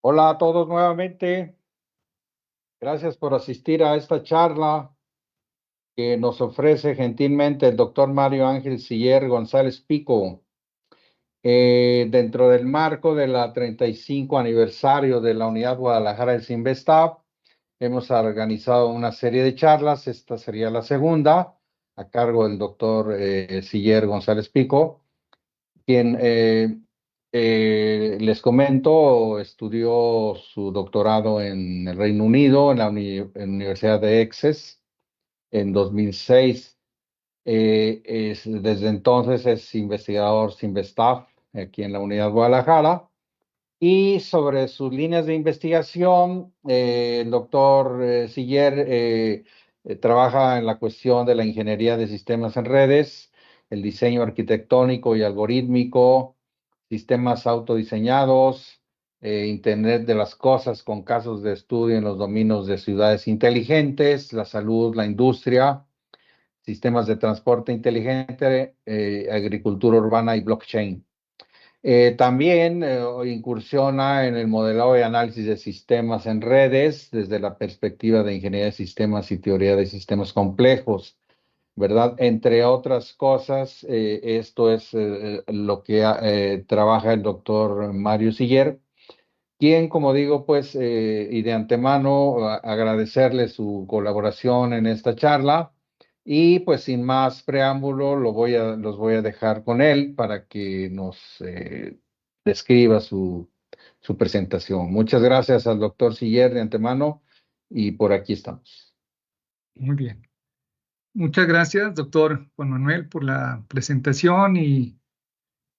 Hola a todos nuevamente. Gracias por asistir a esta charla que nos ofrece gentilmente el doctor Mario Ángel Siller González Pico, dentro del marco de la 35 aniversario de la Unidad Guadalajara del Sinvestav. Hemos organizado una serie de charlas. Esta sería la segunda, a cargo del doctor Siller González Pico, quien les comento, estudió su doctorado en el Reino Unido, en la Universidad de Essex, en 2006. Desde entonces es investigador Sinvestav aquí en la Unidad Guadalajara. Y sobre sus líneas de investigación, el doctor Siller trabaja en la cuestión de la ingeniería de sistemas en redes, el diseño arquitectónico y algorítmico, sistemas autodiseñados, Internet de las cosas con casos de estudio en los dominios de ciudades inteligentes, la salud, la industria, sistemas de transporte inteligente, agricultura urbana y blockchain. También incursiona en el modelado y análisis de sistemas en redes desde la perspectiva de ingeniería de sistemas y teoría de sistemas complejos, ¿verdad? Entre otras cosas, esto es lo que trabaja el doctor Mario Siller, quien, como digo, pues, y de antemano agradecerle su colaboración en esta charla. Y pues sin más preámbulo, los voy a dejar con él para que nos describa su presentación. Muchas gracias al doctor Siller de antemano y por aquí estamos. Muy bien. Muchas gracias, doctor Juan Manuel, por la presentación y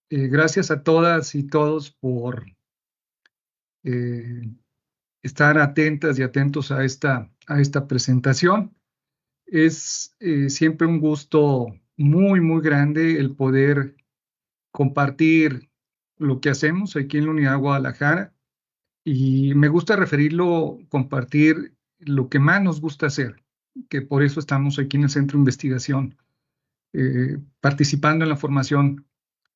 gracias a todas y todos por eh, estar atentas y atentos a esta presentación. Es siempre un gusto muy, muy grande el poder compartir lo que hacemos aquí en la Unidad Guadalajara y me gusta referirlo, compartir lo que más nos gusta hacer, que por eso estamos aquí en el Centro de Investigación participando en la formación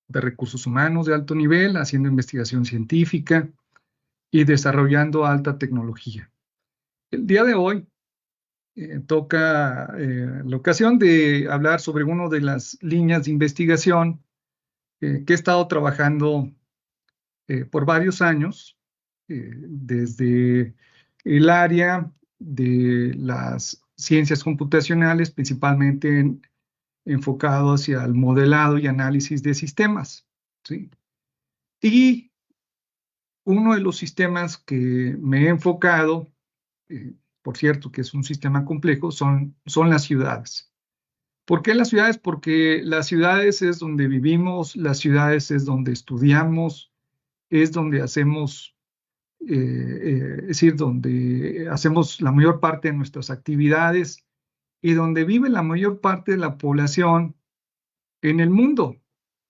de recursos humanos de alto nivel, haciendo investigación científica y desarrollando alta tecnología. El día de hoy toca la ocasión de hablar sobre una de las líneas de investigación que he estado trabajando por varios años, desde el área de las ciencias computacionales, principalmente enfocado hacia el modelado y análisis de sistemas, ¿sí? Y uno de los sistemas que me he enfocado, eh, por cierto, que es un sistema complejo, son las ciudades. ¿Por qué las ciudades? Porque las ciudades es donde vivimos, las ciudades es donde estudiamos, es donde hacemos, es decir, donde hacemos la mayor parte de nuestras actividades y donde vive la mayor parte de la población en el mundo.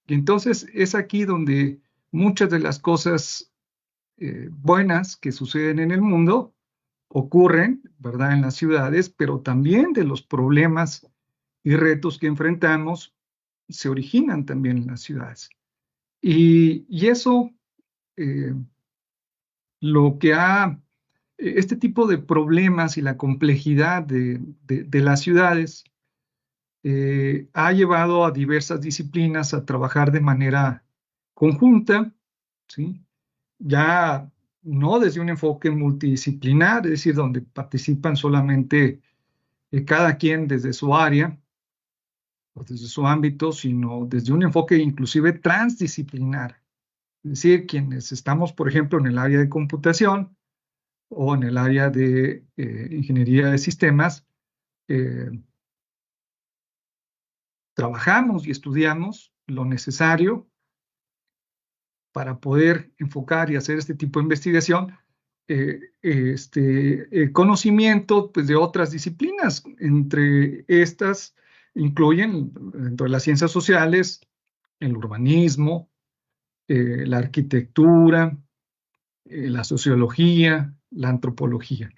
Y entonces es aquí donde muchas de las cosas buenas que suceden en el mundo ocurren, ¿verdad?, en las ciudades, pero también de los problemas y retos que enfrentamos se originan también en las ciudades. Y eso, eh, lo que este tipo de problemas y la complejidad de las ciudades ha llevado a diversas disciplinas a trabajar de manera conjunta, ¿sí? Ya no desde un enfoque multidisciplinar, es decir, donde participan solamente cada quien desde su área o desde su ámbito, sino desde un enfoque inclusive transdisciplinar. Es decir, quienes estamos, por ejemplo, en el área de computación o en el área de ingeniería de sistemas, eh, trabajamos y estudiamos lo necesario para poder enfocar y hacer este tipo de investigación, conocimiento pues, de otras disciplinas. Entre estas incluyen, dentro de las ciencias sociales, el urbanismo, la arquitectura, la sociología, la antropología.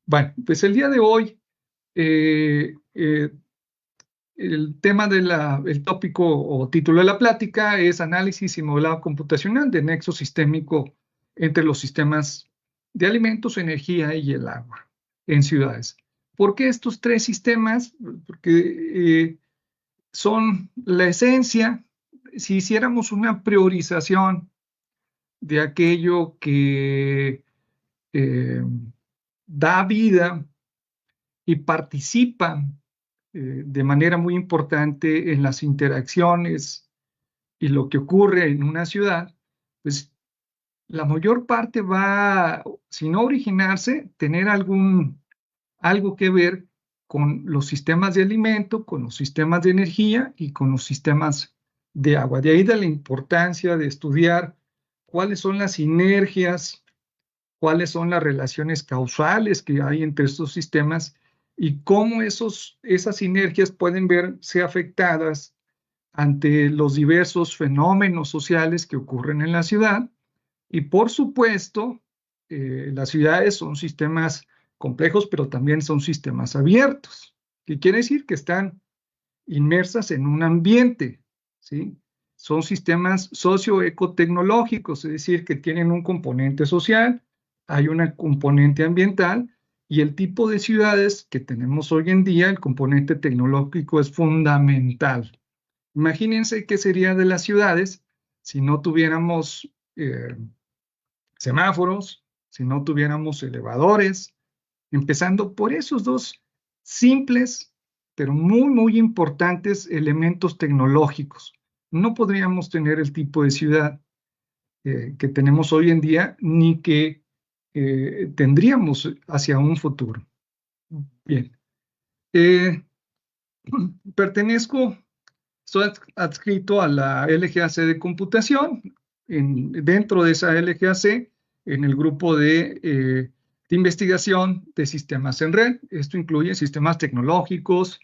Bueno, pues el día de hoy el tema el tópico o título de la plática es análisis y modelado computacional de nexo sistémico entre los sistemas de alimentos, energía y el agua en ciudades. ¿Por qué estos tres sistemas? Porque son la esencia. Si hiciéramos una priorización de aquello que da vida y participa de manera muy importante en las interacciones y lo que ocurre en una ciudad, pues la mayor parte va, si no originarse, tener algo que ver con los sistemas de alimento, con los sistemas de energía y con los sistemas de agua. De ahí de la importancia de estudiar cuáles son las sinergias, cuáles son las relaciones causales que hay entre estos sistemas y cómo esas sinergias pueden verse afectadas ante los diversos fenómenos sociales que ocurren en la ciudad. Y por supuesto, las ciudades son sistemas complejos, pero también son sistemas abiertos, que quiere decir que están inmersas en un ambiente, ¿sí? Son sistemas socioecotecnológicos, es decir, que tienen un componente social, hay una componente ambiental, y el tipo de ciudades que tenemos hoy en día, el componente tecnológico es fundamental. Imagínense qué sería de las ciudades si no tuviéramos semáforos, si no tuviéramos elevadores, empezando por esos dos simples, pero muy, muy importantes elementos tecnológicos. No podríamos tener el tipo de ciudad que tenemos hoy en día, ni que tendríamos hacia un futuro. Bien. Pertenezco, soy adscrito a la LGAC de computación. Dentro de esa LGAC, en el grupo de investigación de sistemas en red. Esto incluye sistemas tecnológicos,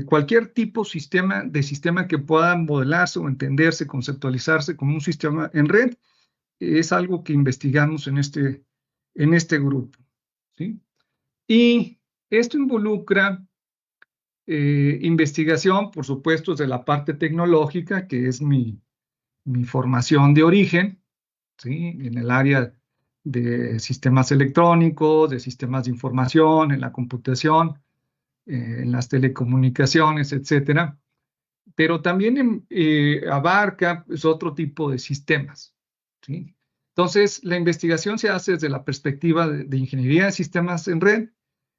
cualquier tipo de sistema que pueda modelarse o entenderse, conceptualizarse como un sistema en red, es algo que investigamos en este grupo, ¿sí? Y esto involucra investigación, por supuesto, de la parte tecnológica, que es mi formación de origen, ¿sí? En el área de sistemas electrónicos, de sistemas de información, en la computación, en las telecomunicaciones, etcétera. Pero también abarca pues, otro tipo de sistemas, ¿sí? Entonces, la investigación se hace desde la perspectiva de ingeniería de sistemas en red.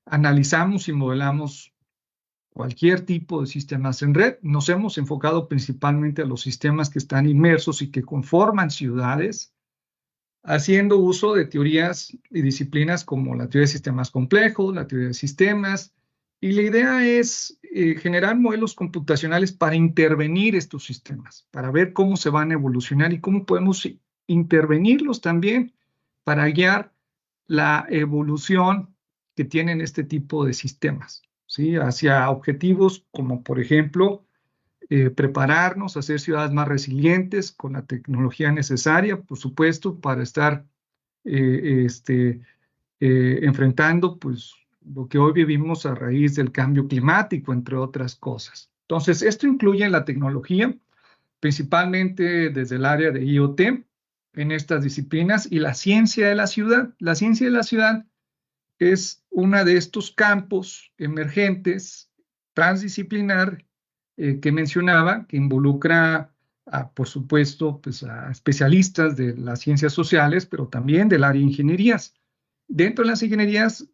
Analizamos y modelamos cualquier tipo de sistemas en red. Nos hemos enfocado principalmente a los sistemas que están inmersos y que conforman ciudades, haciendo uso de teorías y disciplinas como la teoría de sistemas complejos, la teoría de sistemas, y la idea es generar modelos computacionales para intervenir estos sistemas, para ver cómo se van a evolucionar y cómo podemos intervenirlos también para guiar la evolución que tienen este tipo de sistemas, ¿sí? Hacia objetivos como, por ejemplo, prepararnos, hacer ciudades más resilientes con la tecnología necesaria, por supuesto, para estar enfrentando pues, lo que hoy vivimos a raíz del cambio climático, entre otras cosas. Entonces, esto incluye la tecnología, principalmente desde el área de IoT, en estas disciplinas, y la ciencia de la ciudad. La ciencia de la ciudad es uno de estos campos emergentes, transdisciplinar, que mencionaba, que involucra, por supuesto, pues, a especialistas de las ciencias sociales, pero también del área de ingenierías. Dentro de las ingenierías,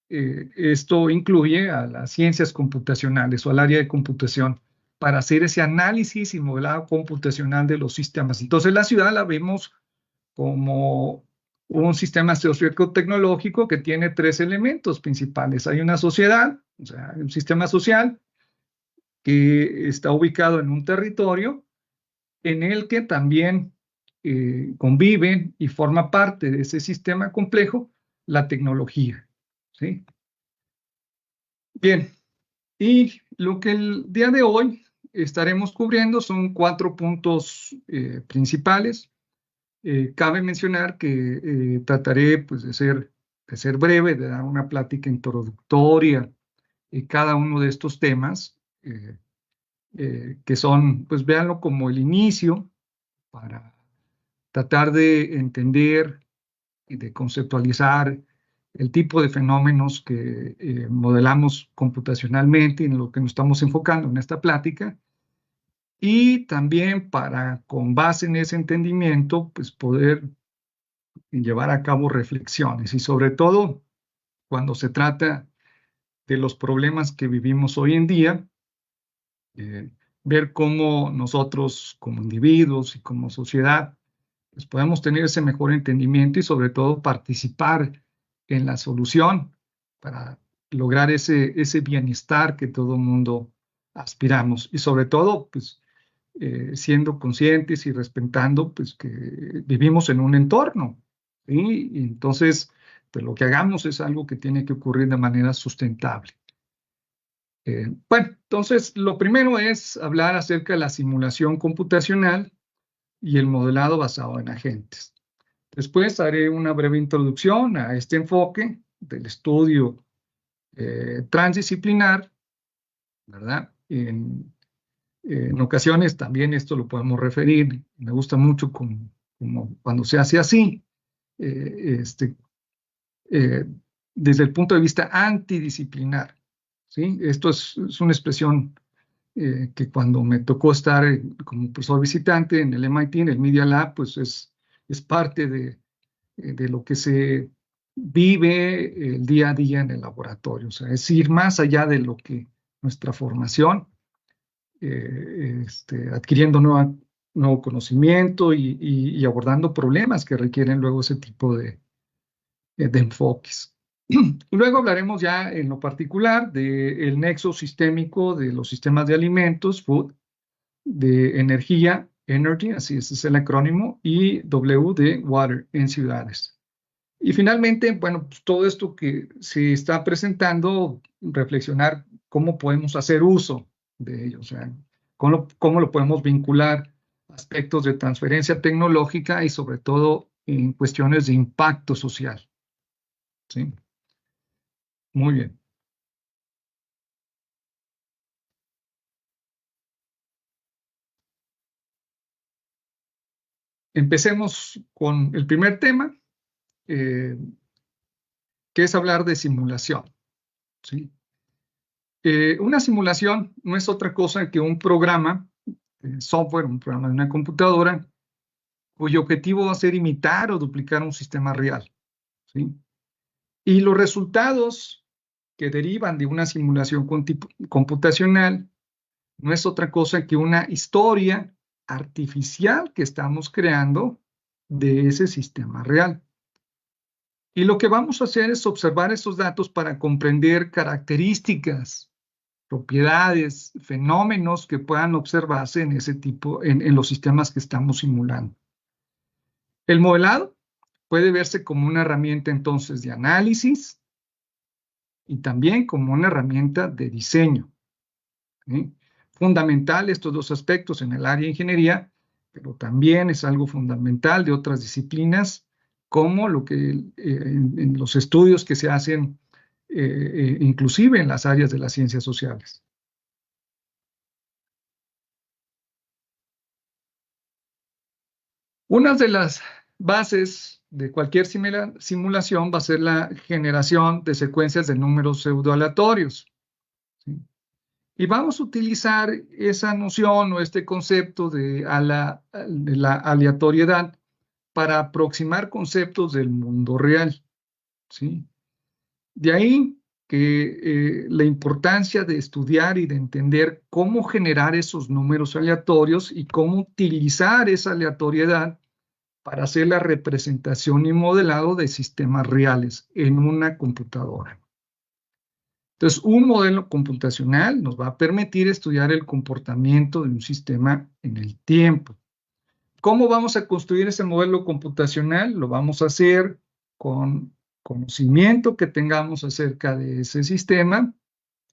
esto incluye a las ciencias computacionales o al área de computación para hacer ese análisis y modelado computacional de los sistemas. Entonces, la ciudad la vemos como un sistema socioecotecnológico que tiene tres elementos principales. Hay una sociedad, o sea, un sistema social que está ubicado en un territorio en el que también conviven y forma parte de ese sistema complejo la tecnología, ¿sí? Bien, y lo que el día de hoy estaremos cubriendo son 4 puntos principales. Cabe mencionar que trataré pues, de ser breve, de dar una plática introductoria en cada uno de estos temas, que son, pues véanlo como el inicio para tratar de entender y de conceptualizar el tipo de fenómenos que modelamos computacionalmente y en lo que nos estamos enfocando en esta plática, y también para, con base en ese entendimiento, pues poder llevar a cabo reflexiones y sobre todo cuando se trata de los problemas que vivimos hoy en día, ver cómo nosotros como individuos y como sociedad pues podemos tener ese mejor entendimiento y sobre todo participar en la solución para lograr ese bienestar que todo mundo aspiramos y sobre todo pues siendo conscientes y respetando pues que vivimos en un entorno, ¿sí? Y entonces pues lo que hagamos es algo que tiene que ocurrir de manera sustentable. Bueno, entonces lo primero es hablar acerca de la simulación computacional y el modelado basado en agentes. Después haré una breve introducción a este enfoque del estudio transdisciplinar, ¿verdad? En ocasiones también esto lo podemos referir, me gusta mucho como cuando se hace así, desde el punto de vista antidisciplinar, ¿sí? Esto es una expresión que cuando me tocó estar como profesor visitante en el MIT, en el Media Lab, pues es parte de lo que se vive el día a día en el laboratorio. O sea, es ir más allá de lo que nuestra formación, adquiriendo nuevo conocimiento y abordando problemas que requieren luego ese tipo de enfoques. Luego hablaremos ya en lo particular del nexo sistémico de los sistemas de alimentos, food, de energía, energy, así es el acrónimo, y W de water en ciudades. Y finalmente, bueno, pues todo esto que se está presentando, reflexionar cómo podemos hacer uso de ello, o sea, cómo lo podemos vincular a aspectos de transferencia tecnológica y sobre todo en cuestiones de impacto social. ¿Sí? Muy bien. Empecemos con el primer tema, que es hablar de simulación. ¿Sí? Una simulación no es otra cosa que un programa, software, un programa de una computadora, cuyo objetivo va a ser imitar o duplicar un sistema real. ¿Sí? Y los resultados que derivan de una simulación computacional no es otra cosa que una historia artificial que estamos creando de ese sistema real. Y lo que vamos a hacer es observar esos datos para comprender características, propiedades, fenómenos que puedan observarse en ese tipo, en los sistemas que estamos simulando. El modelado puede verse como una herramienta entonces de análisis y también como una herramienta de diseño. ¿Sí? Fundamental estos dos aspectos en el área de ingeniería, pero también es algo fundamental de otras disciplinas, como lo que en los estudios que se hacen, inclusive en las áreas de las ciencias sociales. Una de las bases de cualquier simulación va a ser la generación de secuencias de números pseudoaleatorios. ¿Sí? Y vamos a utilizar esa noción o este concepto de la aleatoriedad para aproximar conceptos del mundo real. ¿Sí? De ahí que la importancia de estudiar y de entender cómo generar esos números aleatorios y cómo utilizar esa aleatoriedad para hacer la representación y modelado de sistemas reales en una computadora. Entonces, un modelo computacional nos va a permitir estudiar el comportamiento de un sistema en el tiempo. ¿Cómo vamos a construir ese modelo computacional? Lo vamos a hacer con conocimiento que tengamos acerca de ese sistema,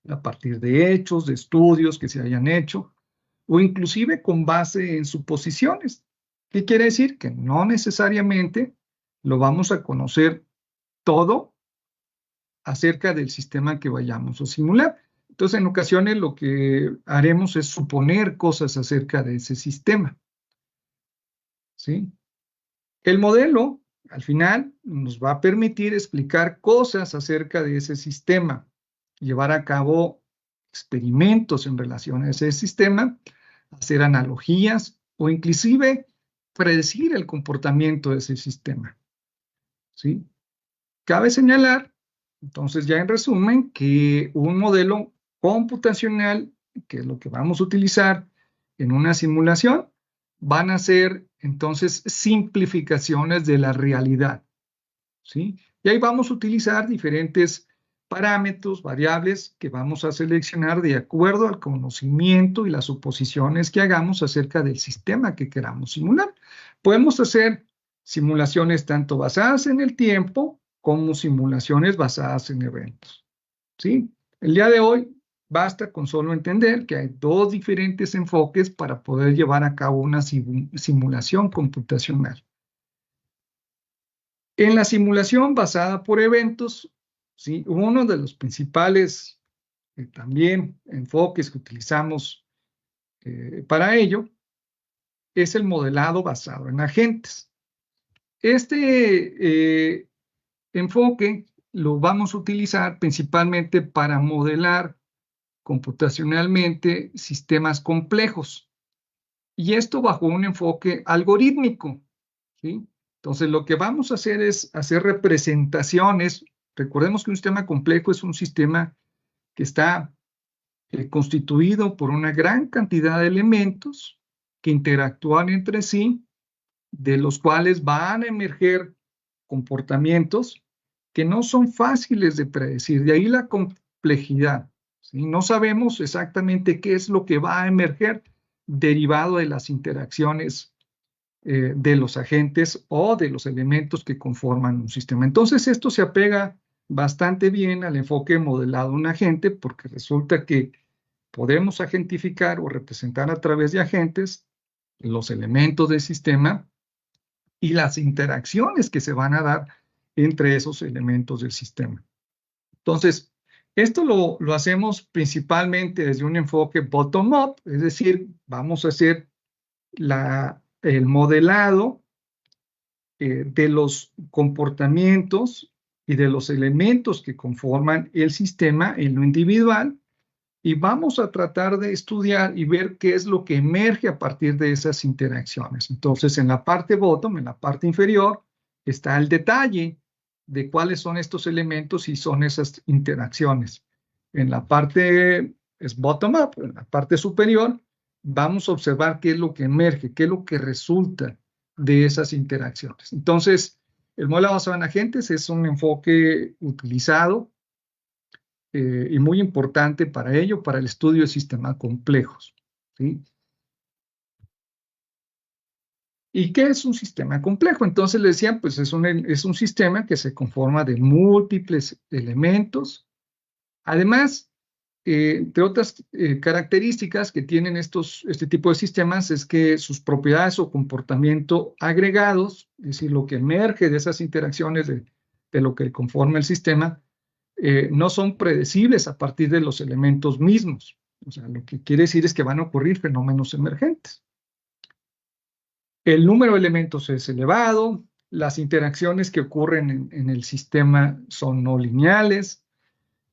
a partir de hechos, de estudios que se hayan hecho, o inclusive con base en suposiciones. ¿Qué quiere decir? Que no necesariamente lo vamos a conocer todo acerca del sistema que vayamos a simular. Entonces, en ocasiones lo que haremos es suponer cosas acerca de ese sistema. ¿Sí? El modelo al final nos va a permitir explicar cosas acerca de ese sistema, llevar a cabo experimentos en relación a ese sistema, hacer analogías o inclusive predecir el comportamiento de ese sistema, ¿sí? Cabe señalar, entonces ya en resumen, que un modelo computacional, que es lo que vamos a utilizar en una simulación, van a ser entonces simplificaciones de la realidad, ¿sí? Y ahí vamos a utilizar diferentes parámetros, variables que vamos a seleccionar de acuerdo al conocimiento y las suposiciones que hagamos acerca del sistema que queramos simular. Podemos hacer simulaciones tanto basadas en el tiempo como simulaciones basadas en eventos, ¿sí? El día de hoy basta con solo entender que hay dos diferentes enfoques para poder llevar a cabo una simulación computacional. En la simulación basada por eventos, ¿sí? Uno de los principales también enfoques que utilizamos para ello es el modelado basado en agentes. Este enfoque lo vamos a utilizar principalmente para modelar computacionalmente sistemas complejos, y esto bajo un enfoque algorítmico, ¿sí? Entonces, lo que vamos a hacer es hacer representaciones. Recordemos que un sistema complejo es un sistema que está constituido por una gran cantidad de elementos que interactúan entre sí, de los cuales van a emerger comportamientos que no son fáciles de predecir. De ahí la complejidad, ¿sí? No sabemos exactamente qué es lo que va a emerger derivado de las interacciones de los agentes o de los elementos que conforman un sistema. Entonces, esto se apega bastante bien al enfoque modelado de un agente, porque resulta que podemos agentificar o representar a través de agentes los elementos del sistema y las interacciones que se van a dar entre esos elementos del sistema. Entonces, esto lo hacemos principalmente desde un enfoque bottom-up, es decir, vamos a hacer el modelado de los comportamientos y de los elementos que conforman el sistema en lo individual, y vamos a tratar de estudiar y ver qué es lo que emerge a partir de esas interacciones. Entonces, en la parte bottom, en la parte inferior, está el detalle de cuáles son estos elementos y son esas interacciones. En la parte es bottom up, en la parte superior, vamos a observar qué es lo que emerge, qué es lo que resulta de esas interacciones. Entonces, el modelo basado en agentes es un enfoque utilizado y muy importante para ello, para el estudio de sistemas complejos, ¿sí? ¿Y qué es un sistema complejo? Entonces le decía, pues es un sistema que se conforma de múltiples elementos. Además, entre otras características que tienen este tipo de sistemas es que sus propiedades o comportamiento agregados, es decir, lo que emerge de esas interacciones de lo que conforma el sistema, no son predecibles a partir de los elementos mismos. O sea, lo que quiere decir es que van a ocurrir fenómenos emergentes. El número de elementos es elevado, las interacciones que ocurren en el sistema son no lineales.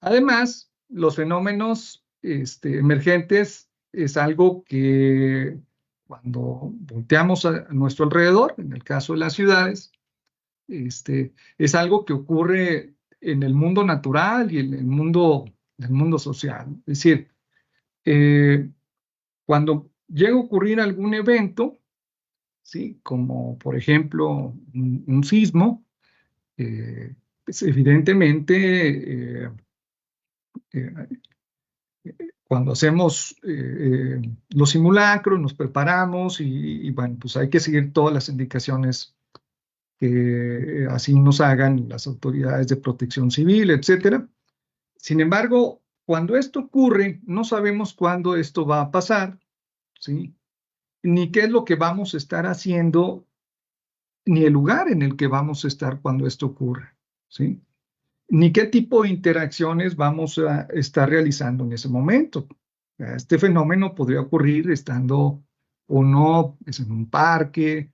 Además, los fenómenos emergentes es algo que cuando volteamos a nuestro alrededor, en el caso de las ciudades, es algo que ocurre en el mundo natural y en el mundo social. Es decir, cuando llega a ocurrir algún evento, ¿sí? Como por ejemplo un sismo, pues evidentemente eh, cuando hacemos los simulacros, nos preparamos y bueno, pues hay que seguir todas las indicaciones que así nos hagan las autoridades de protección civil, etcétera. Sin embargo, cuando esto ocurre, no sabemos cuándo esto va a pasar, ¿sí? Ni qué es lo que vamos a estar haciendo, ni el lugar en el que vamos a estar cuando esto ocurra, ¿sí? Ni qué tipo de interacciones vamos a estar realizando en ese momento. Este fenómeno podría ocurrir estando o no en un parque,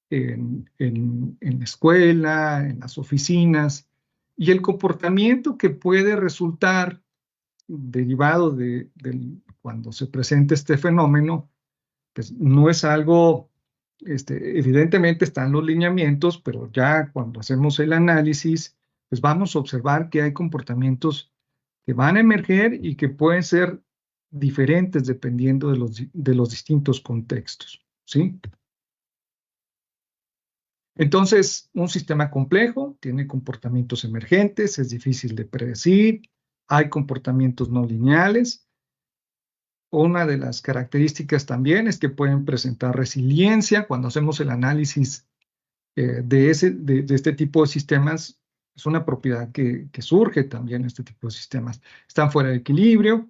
en la escuela, en las oficinas, y el comportamiento que puede resultar derivado de cuando se presenta este fenómeno, pues no es algo, evidentemente están los lineamientos, pero ya cuando hacemos el análisis, pues vamos a observar que hay comportamientos que van a emerger y que pueden ser diferentes dependiendo de los distintos contextos, ¿sí? Entonces, un sistema complejo tiene comportamientos emergentes, es difícil de predecir, hay comportamientos no lineales. Una de las características también es que pueden presentar resiliencia. Cuando hacemos el análisis de este tipo de sistemas, es una propiedad que surge también en este tipo de sistemas. Están fuera de equilibrio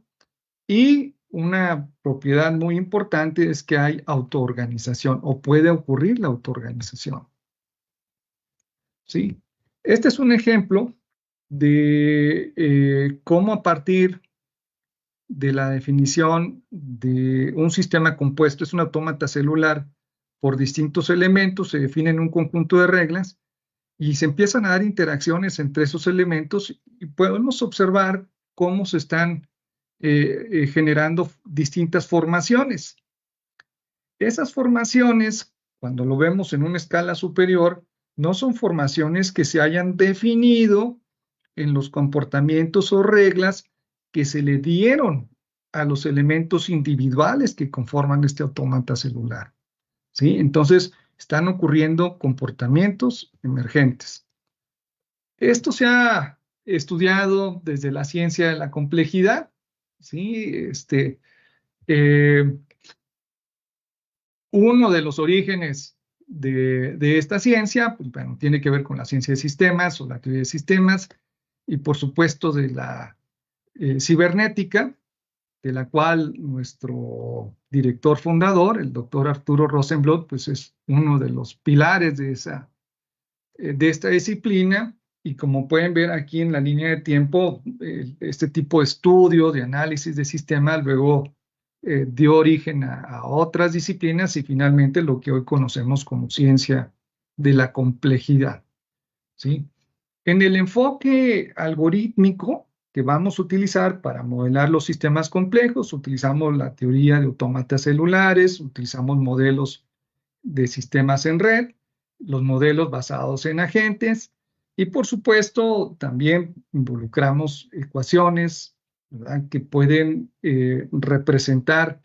y una propiedad muy importante es que hay autoorganización o puede ocurrir la autoorganización. ¿Sí? Este es un ejemplo de cómo a partir de la definición de un sistema compuesto, es un autómata celular, por distintos elementos, se definen un conjunto de reglas y se empiezan a dar interacciones entre esos elementos y podemos observar cómo se están generando distintas formaciones. Esas formaciones, cuando lo vemos en una escala superior, no son formaciones que se hayan definido en los comportamientos o reglas que se le dieron a los elementos individuales que conforman este autómata celular, ¿sí? Entonces, están ocurriendo comportamientos emergentes. Esto se ha estudiado desde la ciencia de la complejidad, ¿sí? Uno de los orígenes de esta ciencia, pues, bueno, tiene que ver con la ciencia de sistemas o la teoría de sistemas y por supuesto de la cibernética, de la cual nuestro director fundador, el doctor Arturo Rosenblatt, pues es uno de los pilares de esta disciplina. Y como pueden ver aquí en la línea de tiempo, este tipo de estudio, de análisis de sistemas, luego dio origen a otras disciplinas y finalmente lo que hoy conocemos como ciencia de la complejidad, ¿sí? En el enfoque algorítmico que vamos a utilizar para modelar los sistemas complejos, utilizamos la teoría de autómatas celulares, utilizamos modelos de sistemas en red, los modelos basados en agentes y por supuesto también involucramos ecuaciones, ¿verdad?, que pueden representar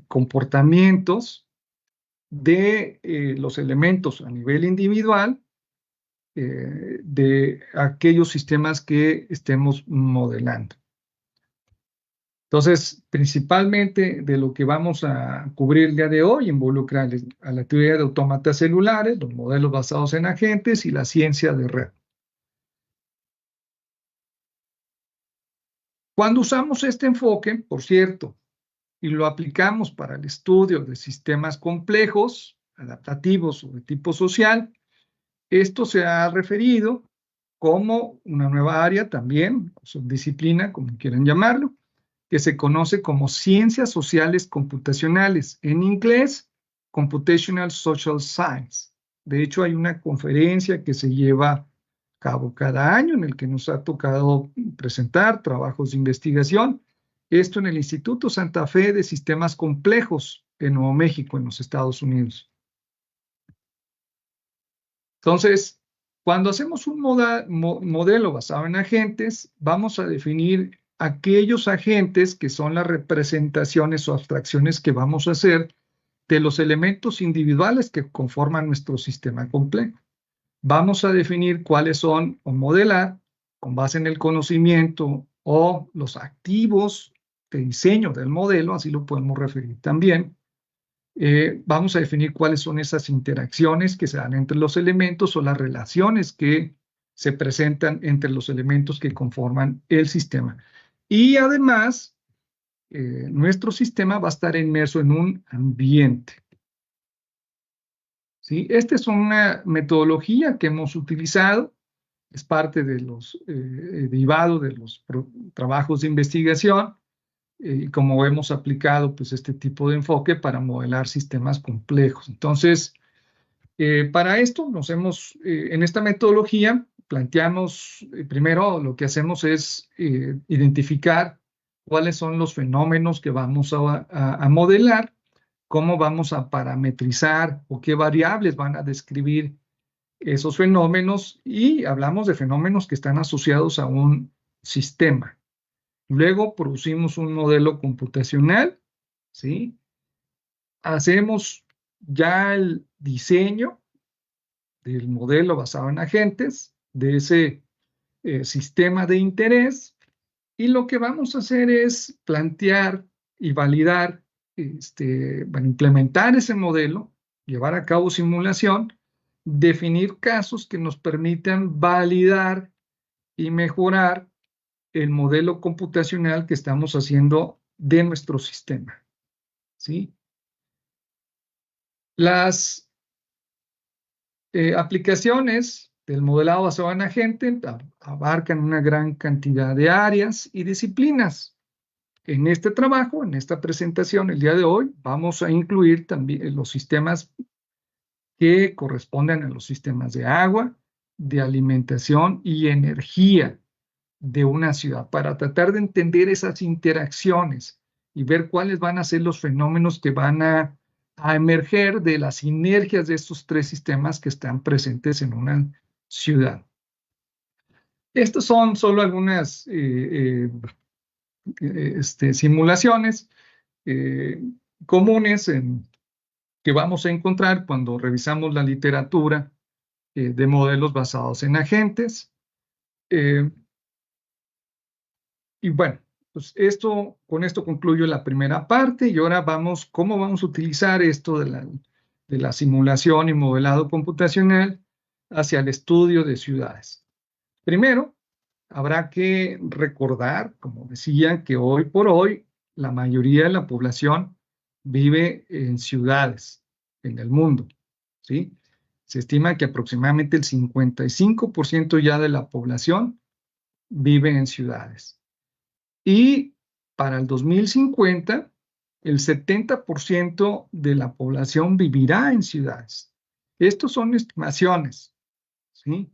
comportamientos de los elementos a nivel individual de aquellos sistemas que estemos modelando. Entonces, principalmente de lo que vamos a cubrir el día de hoy involucra a la teoría de autómatas celulares, los modelos basados en agentes y la ciencia de red. Cuando usamos este enfoque, por cierto, y lo aplicamos para el estudio de sistemas complejos, adaptativos o de tipo social, esto se ha referido como una nueva área también, subdisciplina, como quieran llamarlo, que se conoce como ciencias sociales computacionales. En inglés, Computational Social Science. De hecho, hay una conferencia que se lleva a cabo cada año en el que nos ha tocado presentar trabajos de investigación. Esto en el Instituto Santa Fe de Sistemas Complejos en Nuevo México, en los Estados Unidos. Entonces, cuando hacemos un modelo basado en agentes, vamos a definir aquellos agentes que son las representaciones o abstracciones que vamos a hacer de los elementos individuales que conforman nuestro sistema complejo. Vamos a definir cuáles son o modelar con base en el conocimiento o los activos de diseño del modelo, así lo podemos referir también. Vamos a definir cuáles son esas interacciones que se dan entre los elementos o las relaciones que se presentan entre los elementos que conforman el sistema. Y además, nuestro sistema va a estar inmerso en un ambiente. ¿Sí? Esta es una metodología que hemos utilizado, es parte de los derivados de los trabajos de investigación, y como hemos aplicado pues este tipo de enfoque para modelar sistemas complejos. Entonces, Para esto en esta metodología planteamos, primero lo que hacemos es identificar cuáles son los fenómenos que vamos a modelar, cómo vamos a parametrizar o qué variables van a describir esos fenómenos, y hablamos de fenómenos que están asociados a un sistema. Luego producimos un modelo computacional, ¿sí? Hacemos ya el diseño del modelo basado en agentes, de ese sistema de interés, y lo que vamos a hacer es plantear y validar, bueno, implementar ese modelo, llevar a cabo simulación, definir casos que nos permitan validar y mejorar el modelo computacional que estamos haciendo de nuestro sistema, ¿sí? Las aplicaciones del modelado basado en agente abarcan una gran cantidad de áreas y disciplinas. En este trabajo, en esta presentación, el día de hoy, vamos a incluir también los sistemas que corresponden a los sistemas de agua, de alimentación y energía de una ciudad, para tratar de entender esas interacciones y ver cuáles van a ser los fenómenos que van a emerger de las sinergias de estos tres sistemas que están presentes en una ciudad. Estas son solo algunas simulaciones comunes que vamos a encontrar cuando revisamos la literatura de modelos basados en agentes. Y bueno, pues con esto concluyo la primera parte, y ahora cómo vamos a utilizar esto de la simulación y modelado computacional hacia el estudio de ciudades. Primero, habrá que recordar, como decía, que hoy por hoy la mayoría de la población vive en ciudades en el mundo, ¿sí? Se estima que aproximadamente el 55% ya de la población vive en ciudades. Y para el 2050, el 70% de la población vivirá en ciudades. Estos son estimaciones, ¿sí?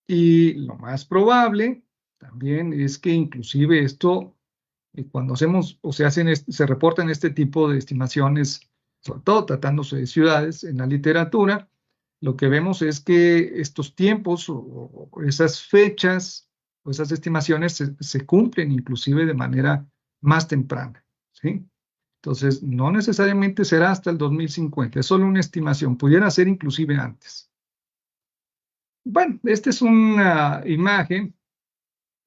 Y lo más probable también es que inclusive esto, cuando hacemos o se reportan este tipo de estimaciones, sobre todo tratándose de ciudades en la literatura, lo que vemos es que estos tiempos o esas fechas o esas estimaciones se cumplen inclusive de manera más temprana, ¿sí? Entonces, no necesariamente será hasta el 2050, es solo una estimación, pudiera ser inclusive antes. Bueno, esta es una imagen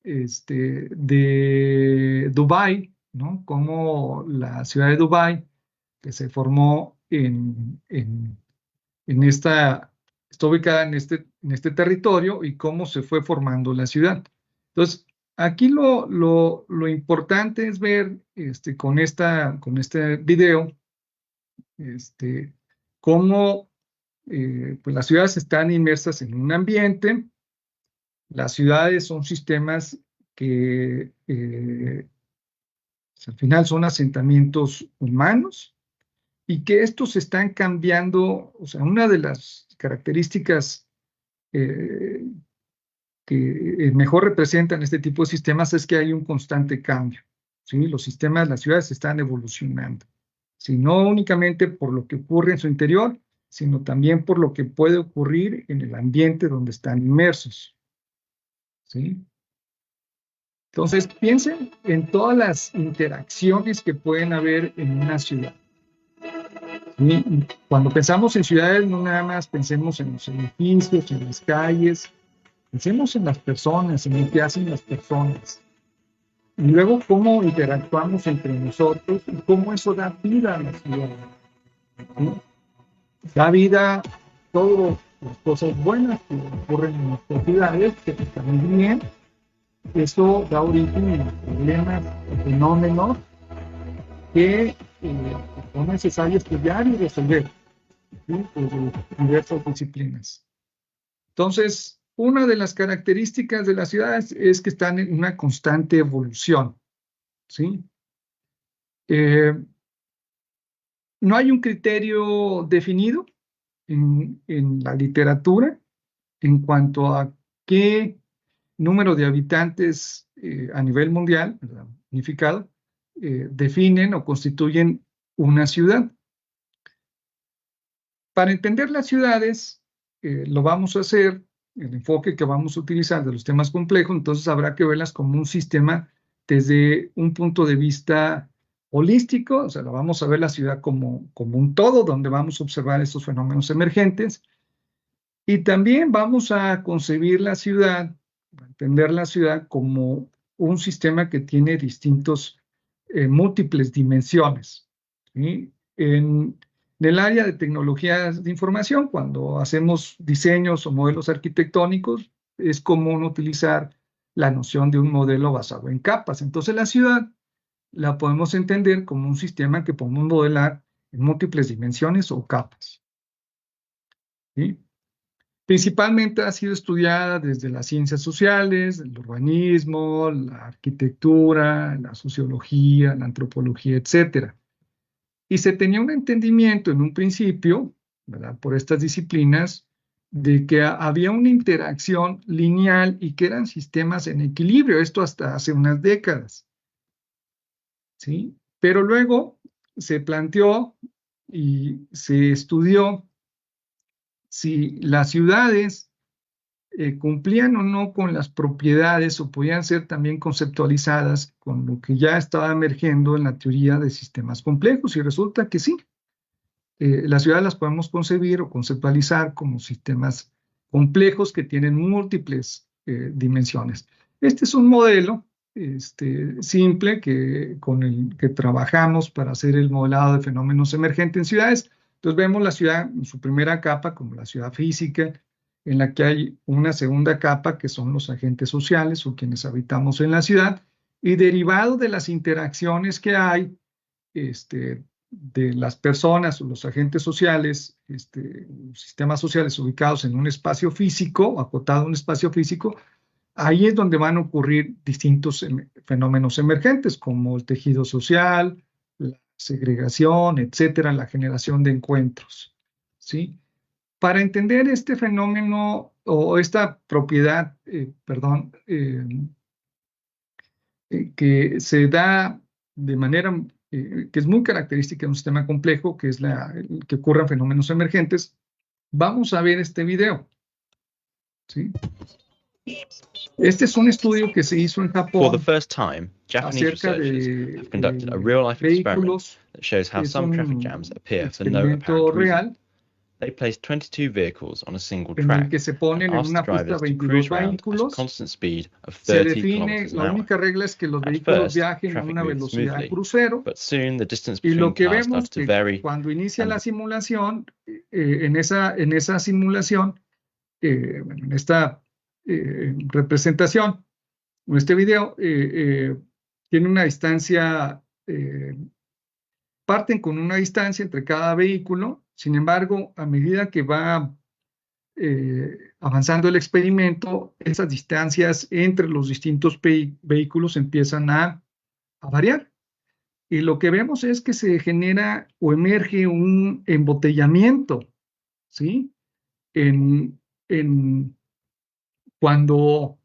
de Dubái, ¿no? Como la ciudad de Dubái, que se formó está ubicada en este territorio, y cómo se fue formando la ciudad. Entonces, aquí lo importante es ver con este video cómo pues las ciudades están inmersas en un ambiente. Las ciudades son sistemas que al final son asentamientos humanos, y que estos están cambiando. O sea, una de las características que mejor representan este tipo de sistemas es que hay un constante cambio, ¿sí? Los sistemas, las ciudades están evolucionando, ¿sí? No únicamente por lo que ocurre en su interior, sino también por lo que puede ocurrir en el ambiente donde están inmersos, ¿sí? Entonces, piensen en todas las interacciones que pueden haber en una ciudad. Y cuando pensamos en ciudades, no nada más pensemos en los edificios, en las calles, pensemos en las personas, en lo que hacen las personas. Y luego cómo interactuamos entre nosotros y cómo eso da vida a la ciudad, ¿sí? Da vida a todas las cosas buenas que ocurren en nuestras ciudades, que están muy bien. Eso da origen a problemas, a fenómenos que son necesarios estudiar y resolver, ¿sí? Por diversas disciplinas. Entonces, una de las características de las ciudades es que están en una constante evolución, ¿sí? No hay un criterio definido en la literatura en cuanto a qué número de habitantes a nivel mundial, ¿verdad?, unificado, definen o constituyen una ciudad. Para entender las ciudades, lo vamos a hacer, el enfoque que vamos a utilizar de los temas complejos, entonces habrá que verlas como un sistema desde un punto de vista holístico, o sea, la vamos a ver la ciudad como un todo, donde vamos a observar estos fenómenos emergentes, y también vamos a concebir la ciudad, a entender la ciudad como un sistema que tiene múltiples dimensiones, ¿sí? En el área de tecnologías de información, cuando hacemos diseños o modelos arquitectónicos, es común utilizar la noción de un modelo basado en capas. Entonces, la ciudad la podemos entender como un sistema que podemos modelar en múltiples dimensiones o capas, ¿sí? Principalmente ha sido estudiada desde las ciencias sociales, el urbanismo, la arquitectura, la sociología, la antropología, etcétera. Y se tenía un entendimiento en un principio, ¿verdad?, por estas disciplinas, de que había una interacción lineal y que eran sistemas en equilibrio, esto hasta hace unas décadas, ¿sí? Pero luego se planteó y se estudió si las ciudades cumplían o no con las propiedades o podían ser también conceptualizadas con lo que ya estaba emergiendo en la teoría de sistemas complejos, y resulta que sí. Las ciudades las podemos concebir o conceptualizar como sistemas complejos que tienen múltiples dimensiones. Este es un modelo simple con el que trabajamos para hacer el modelado de fenómenos emergentes en ciudades. Entonces vemos la ciudad en su primera capa como la ciudad física, en la que hay una segunda capa que son los agentes sociales o quienes habitamos en la ciudad, y derivado de las interacciones que hay de las personas o los agentes sociales, sistemas sociales ubicados en un espacio físico, acotado a un espacio físico, ahí es donde van a ocurrir distintos fenómenos emergentes, como el tejido social, la segregación, etcétera, la generación de encuentros, ¿sí? Para entender este fenómeno o esta propiedad, que se da de manera que es muy característica de un sistema complejo, que es que ocurran fenómenos emergentes, vamos a ver este video, ¿sí? Este es un estudio que se hizo en Japón. For the first time, Japanese researchers have conducted a real-life experiment that shows how some traffic jams appear for no apparent reason. They placed 22 vehicles on a single track que se ponen and en asked una the drivers pista to cruise 22 around at a vehículos. constant speed of Se 30 define, kilometers an la hour. única regla es que los At vehículos first, viajen a traffic una moved velocidad smoothly, crucero, but soon the distance y lo between que cars vemos started to que vary. cuando inicia and la simulación, en esa simulación, en esta representación, o este video, tiene una distancia, parten con una distancia entre cada vehículo. Sin embargo, a medida que va avanzando el experimento, esas distancias entre los distintos vehículos empiezan a variar. Y lo que vemos es que se genera o emerge un embotellamiento, ¿sí? Cuando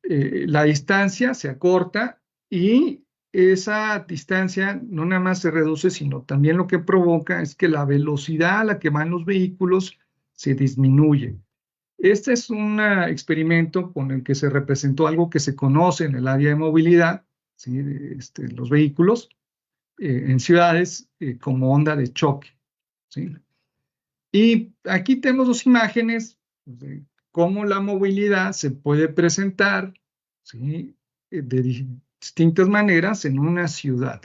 la distancia se acorta, y esa distancia no nada más se reduce, sino también lo que provoca es que la velocidad a la que van los vehículos se disminuye. Este es un experimento con el que se representó algo que se conoce en el área de movilidad, ¿sí?, los vehículos en ciudades como onda de choque, ¿sí? Y aquí tenemos dos imágenes de cómo la movilidad se puede presentar, ¿sí?, de distintas maneras en una ciudad.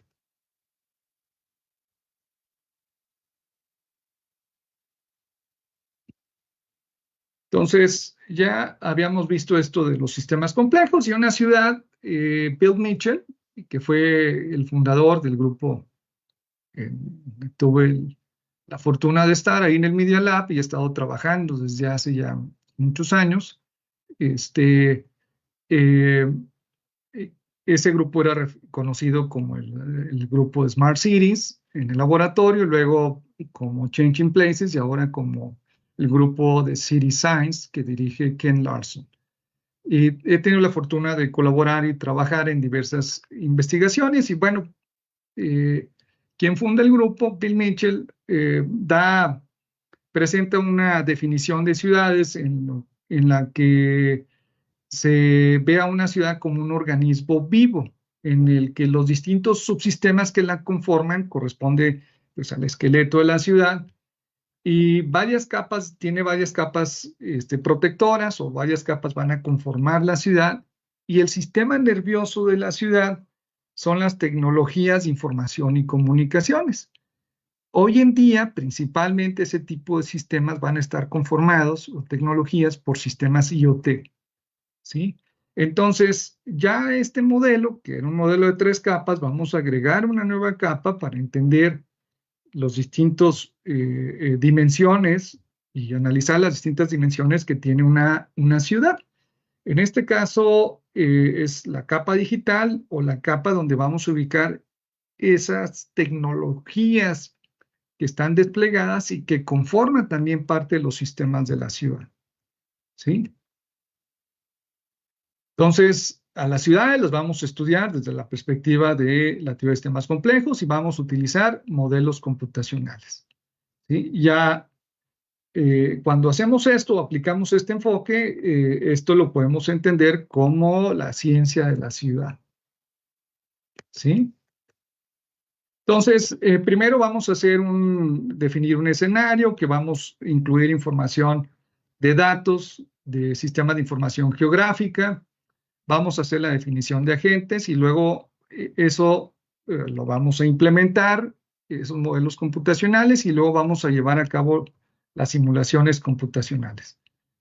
Entonces, ya habíamos visto esto de los sistemas complejos, y una ciudad, Bill Mitchell, que fue el fundador del grupo, tuve la fortuna de estar ahí en el Media Lab y he estado trabajando desde hace ya muchos años. Ese grupo era conocido como el grupo de Smart Cities en el laboratorio, luego como Changing Places y ahora como el grupo de City Science que dirige Ken Larson. Y he tenido la fortuna de colaborar y trabajar en diversas investigaciones. Y bueno, quien funda el grupo, Bill Mitchell, presenta una definición de ciudades en la que se ve a una ciudad como un organismo vivo, en el que los distintos subsistemas que la conforman corresponde pues, al esqueleto de la ciudad, y tiene varias capas protectoras, o varias capas van a conformar la ciudad, y el sistema nervioso de la ciudad son las tecnologías de información y comunicaciones. Hoy en día, principalmente ese tipo de sistemas van a estar conformados, o tecnologías, por sistemas IoT, ¿sí? Entonces, ya este modelo, que era un modelo de 3 capas, vamos a agregar una nueva capa para entender los distintos dimensiones y analizar las distintas dimensiones que tiene una ciudad. En este caso, es la capa digital, o la capa donde vamos a ubicar esas tecnologías que están desplegadas y que conforman también parte de los sistemas de la ciudad, ¿sí? Entonces, a las ciudades las vamos a estudiar desde la perspectiva de la teoría de sistemas complejos, y vamos a utilizar modelos computacionales, ¿sí? Ya cuando hacemos esto, aplicamos este enfoque, esto lo podemos entender como la ciencia de la ciudad, ¿sí? Entonces, primero vamos a definir un escenario que vamos a incluir información de datos, de sistemas de información geográfica. Vamos a hacer la definición de agentes, y luego eso lo vamos a implementar, esos modelos computacionales, y luego vamos a llevar a cabo las simulaciones computacionales,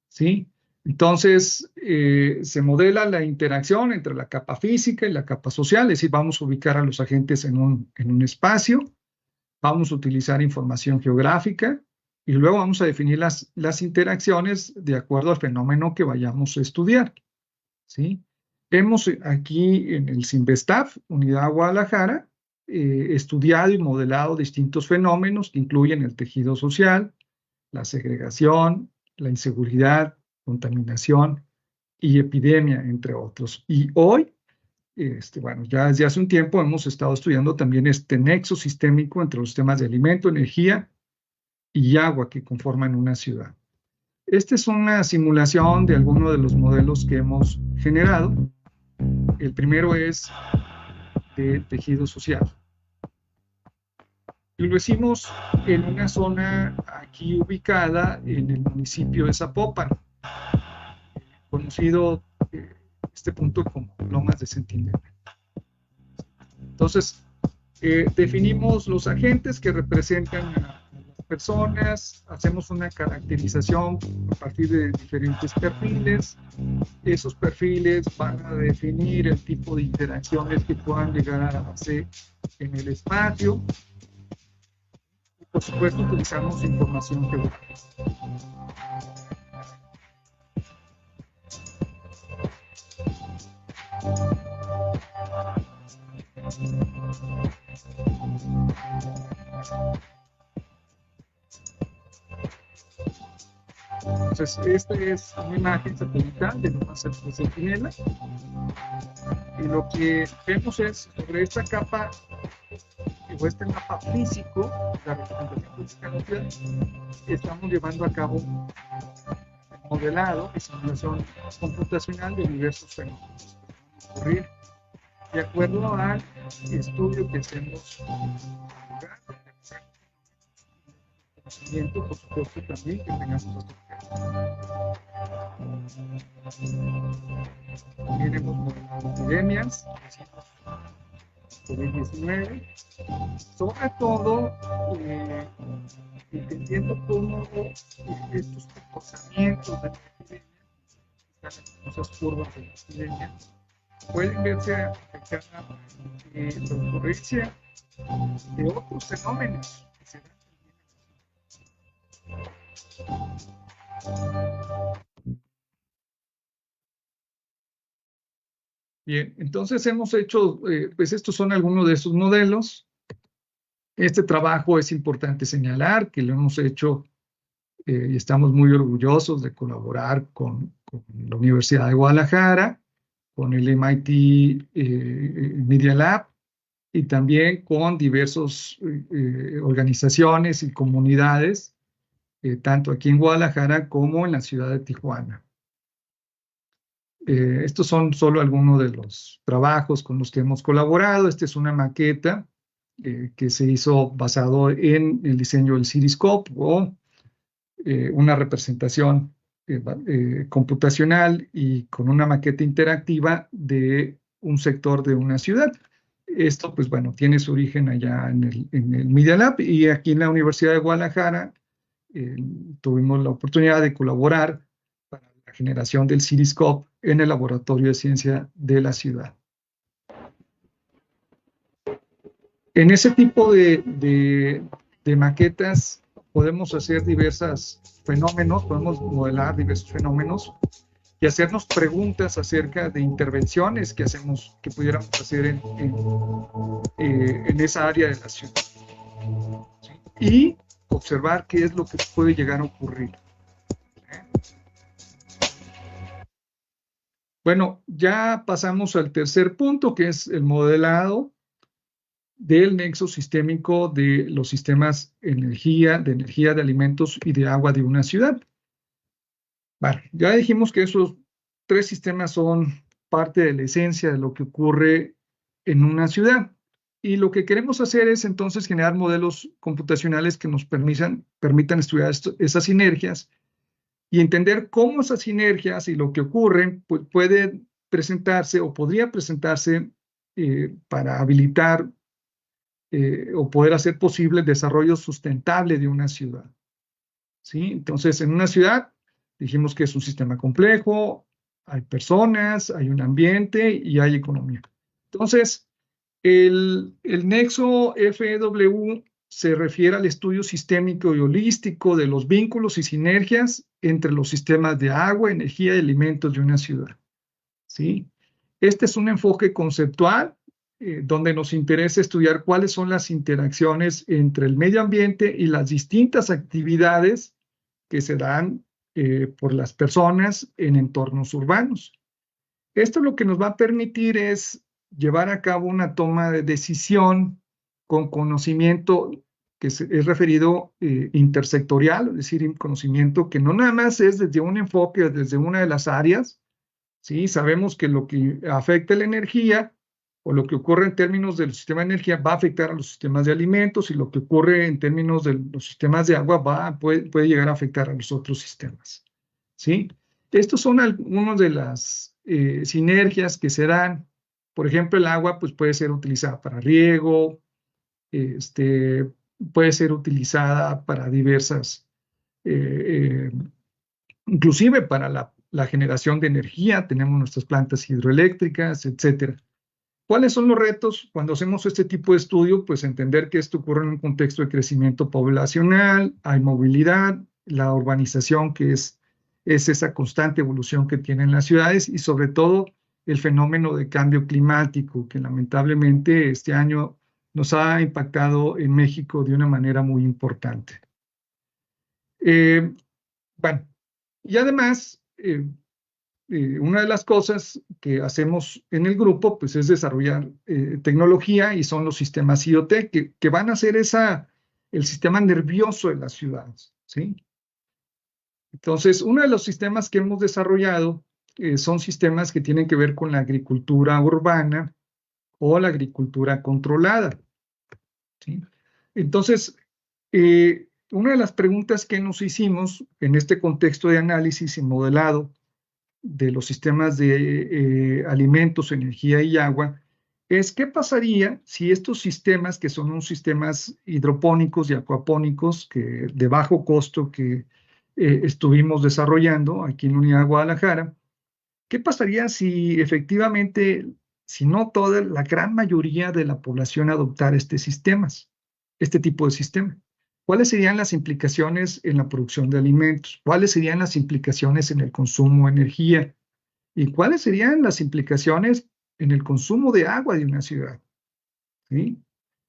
¿sí? Entonces, se modela la interacción entre la capa física y la capa social, es decir, vamos a ubicar a los agentes en un espacio, vamos a utilizar información geográfica, y luego vamos a definir las interacciones de acuerdo al fenómeno que vayamos a estudiar, ¿sí? Hemos aquí en el CINVESTAF, Unidad Guadalajara, estudiado y modelado distintos fenómenos que incluyen el tejido social, la segregación, la inseguridad, contaminación y epidemia, entre otros. Y hoy, bueno, ya desde hace un tiempo hemos estado estudiando también este nexo sistémico entre los sistemas de alimento, energía y agua que conforman una ciudad. Esta es una simulación de algunos de los modelos que hemos generado. El primero es de tejido social. Y lo hicimos en una zona aquí ubicada en el municipio de Zapopan, conocido este punto como Lomas de Centinela. Entonces, definimos los agentes que representan a las personas, hacemos una caracterización a partir de diferentes perfiles. Esos perfiles van a definir el tipo de interacciones que puedan llegar a darse en el espacio. Y por supuesto, utilizamos información geográfica. Entonces, esta es una imagen satelital de Lomas de Centinela, y lo que vemos es sobre esta capa, o este mapa físico, la representación física de la ciudad, estamos llevando a cabo un modelado y simulación computacional de diversos fenómenos que pueden ocurrir de acuerdo al estudio que hacemos. Conocimiento, por supuesto, también que tengamos también hemos modelado epidemias, COVID-19, sobre todo entendiendo cómo estos comportamientos de la epidemia, estas famosas curvas de la epidemia, pueden verse afectadas la ocurrencia de otros fenómenos que se dan. Bien, entonces hemos hecho, pues estos son algunos de esos modelos. Este trabajo es importante señalar que lo hemos hecho y estamos muy orgullosos de colaborar con la Universidad de Guadalajara, con el MIT Media Lab y también con diversas organizaciones y comunidades, tanto aquí en Guadalajara como en la ciudad de Tijuana. Estos son solo algunos de los trabajos con los que hemos colaborado. Esta es una maqueta que se hizo basado en el diseño del Cityscope o una representación computacional y con una maqueta interactiva de un sector de una ciudad. Esto, pues bueno, tiene su origen allá en el Media Lab, y aquí en la Universidad de Guadalajara tuvimos la oportunidad de colaborar para la generación del Cityscope en el Laboratorio de Ciencia de la ciudad. En ese tipo de maquetas podemos hacer diversos fenómenos, podemos modelar diversos fenómenos y hacernos preguntas acerca de intervenciones que pudiéramos hacer en esa área de la ciudad. ¿Sí? Y observar qué es lo que puede llegar a ocurrir. Bueno, ya pasamos al tercer punto, que es el modelado del nexo sistémico de los sistemas de energía, de alimentos y de agua de una ciudad. Vale, ya dijimos que esos tres sistemas son parte de la esencia de lo que ocurre en una ciudad. Y lo que queremos hacer es entonces generar modelos computacionales que nos permitan estudiar esas sinergias y entender cómo esas sinergias y lo que ocurre pues, pueden presentarse o podría presentarse para habilitar o poder hacer posible el desarrollo sustentable de una ciudad. ¿Sí? Entonces, en una ciudad dijimos que es un sistema complejo, hay personas, hay un ambiente y hay economía. Entonces, el nexo FEW se refiere al estudio sistémico y holístico de los vínculos y sinergias entre los sistemas de agua, energía y alimentos de una ciudad. ¿Sí? Este es un enfoque conceptual donde nos interesa estudiar cuáles son las interacciones entre el medio ambiente y las distintas actividades que se dan por las personas en entornos urbanos. Esto lo que nos va a permitir es llevar a cabo una toma de decisión con conocimiento que es referido intersectorial, es decir, conocimiento que no nada más es desde un enfoque, desde una de las áreas. ¿Sí? Sabemos que lo que afecta a la energía o lo que ocurre en términos del sistema de energía va a afectar a los sistemas de alimentos, y lo que ocurre en términos de los sistemas de agua puede llegar a afectar a los otros sistemas. ¿Sí? Estos son algunos de las sinergias que se dan. Por ejemplo, el agua pues, puede ser utilizada para riego, puede ser utilizada para diversas, inclusive para la generación de energía. Tenemos nuestras plantas hidroeléctricas, etcétera. ¿Cuáles son los retos cuando hacemos este tipo de estudio? Pues entender que esto ocurre en un contexto de crecimiento poblacional, hay movilidad, la urbanización, que es esa constante evolución que tienen las ciudades, y sobre todo el fenómeno de cambio climático, que lamentablemente este año nos ha impactado en México de una manera muy importante. Bueno, y además, una de las cosas que hacemos en el grupo pues, es desarrollar tecnología, y son los sistemas IoT que van a ser el sistema nervioso de las ciudades. ¿Sí? Entonces, uno de los sistemas que hemos desarrollado son sistemas que tienen que ver con la agricultura urbana o la agricultura controlada. ¿Sí? Entonces, una de las preguntas que nos hicimos en este contexto de análisis y modelado de los sistemas de alimentos, energía y agua es qué pasaría si estos sistemas, que son unos sistemas hidropónicos y acuapónicos de bajo costo que estuvimos desarrollando aquí en la Unidad de Guadalajara, qué pasaría si efectivamente, si no toda, la gran mayoría de la población adoptara este tipo de sistema? ¿Cuáles serían las implicaciones en la producción de alimentos? ¿Cuáles serían las implicaciones en el consumo de energía? ¿Y cuáles serían las implicaciones en el consumo de agua de una ciudad? ¿Sí?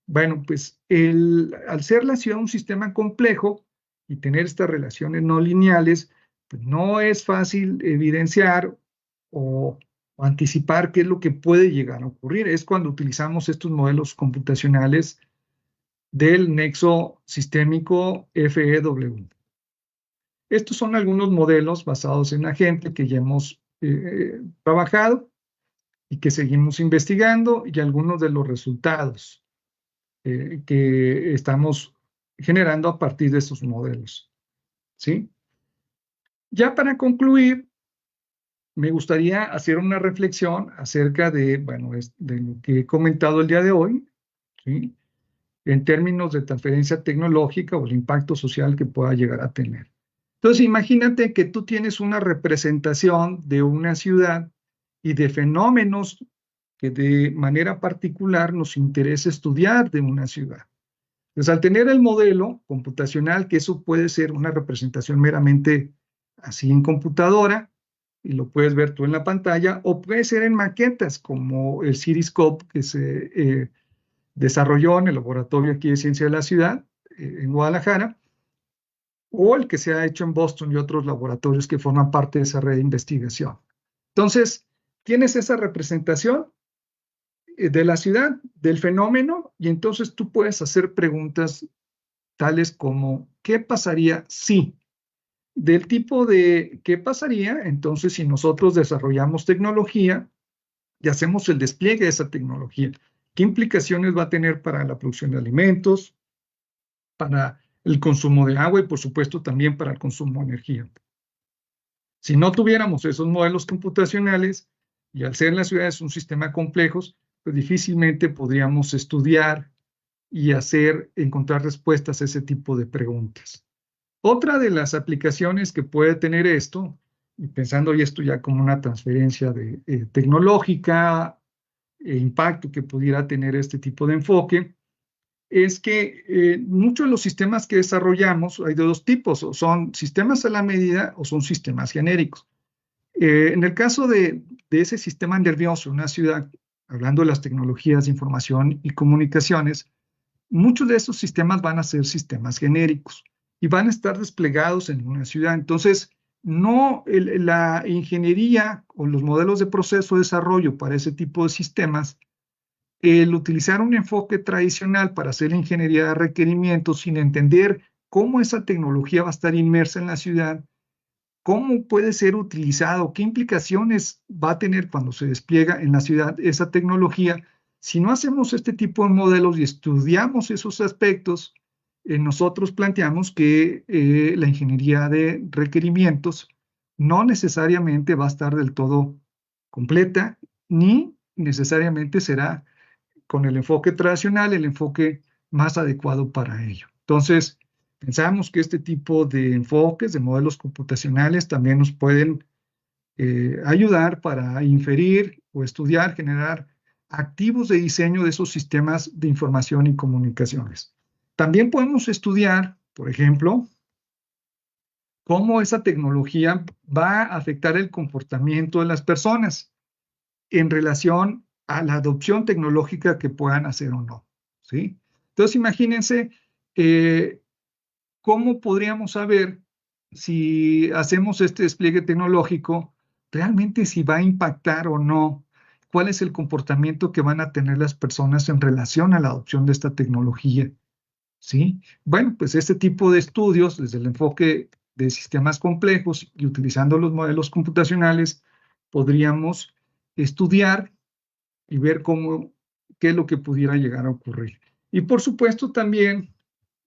Bueno, pues al ser la ciudad un sistema complejo, y tener estas relaciones no lineales, pues no es fácil evidenciar o anticipar qué es lo que puede llegar a ocurrir. Es cuando utilizamos estos modelos computacionales del nexo sistémico FEW. Estos son algunos modelos basados en agente que ya hemos trabajado y que seguimos investigando, y algunos de los resultados que estamos generando a partir de estos modelos, ¿sí? Ya para concluir, me gustaría hacer una reflexión acerca de, bueno, de lo que he comentado el día de hoy, ¿sí? En términos de transferencia tecnológica o el impacto social que pueda llegar a tener. Entonces, imagínate que tú tienes una representación de una ciudad y de fenómenos que de manera particular nos interesa estudiar de una ciudad. Entonces, al tener el modelo computacional, que eso puede ser una representación meramente así en computadora, y lo puedes ver tú en la pantalla, o puede ser en maquetas, como el Cityscope que se desarrolló en el laboratorio aquí de Ciencia de la Ciudad, en Guadalajara, o el que se ha hecho en Boston y otros laboratorios que forman parte de esa red de investigación. Entonces, tienes esa representación de la ciudad, del fenómeno, y entonces tú puedes hacer preguntas tales como, ¿qué pasaría si? Del tipo de, ¿qué pasaría entonces si nosotros desarrollamos tecnología y hacemos el despliegue de esa tecnología? ¿Qué implicaciones va a tener para la producción de alimentos, para el consumo de agua y, por supuesto, también para el consumo de energía? Si no tuviéramos esos modelos computacionales, y al ser en las ciudades un sistema complejo, pues difícilmente podríamos estudiar y encontrar respuestas a ese tipo de preguntas. Otra de las aplicaciones que puede tener esto, y pensando esto ya como una transferencia tecnológica, impacto que pudiera tener este tipo de enfoque, es que muchos de los sistemas que desarrollamos hay de dos tipos, o son sistemas a la medida o son sistemas genéricos. En el caso de ese sistema nervioso, una ciudad, hablando de las tecnologías de información y comunicaciones, muchos de esos sistemas van a ser sistemas genéricos y van a estar desplegados en una ciudad. Entonces, la ingeniería o los modelos de proceso de desarrollo para ese tipo de sistemas, el utilizar un enfoque tradicional para hacer ingeniería de requerimientos sin entender cómo esa tecnología va a estar inmersa en la ciudad, cómo puede ser utilizado, qué implicaciones va a tener cuando se despliega en la ciudad esa tecnología. Si no hacemos este tipo de modelos y estudiamos esos aspectos, nosotros planteamos que la ingeniería de requerimientos no necesariamente va a estar del todo completa, ni necesariamente será con el enfoque tradicional el enfoque más adecuado para ello. Entonces, pensamos que este tipo de enfoques, de modelos computacionales, también nos pueden ayudar para inferir o estudiar, generar activos de diseño de esos sistemas de información y comunicaciones. También podemos estudiar, por ejemplo, cómo esa tecnología va a afectar el comportamiento de las personas en relación a la adopción tecnológica que puedan hacer o no, ¿sí? Entonces, imagínense cómo podríamos saber si hacemos este despliegue tecnológico, realmente si va a impactar o no, cuál es el comportamiento que van a tener las personas en relación a la adopción de esta tecnología, ¿sí? Bueno, pues este tipo de estudios, desde el enfoque de sistemas complejos y utilizando los modelos computacionales, podríamos estudiar y ver qué es lo que pudiera llegar a ocurrir. Y por supuesto también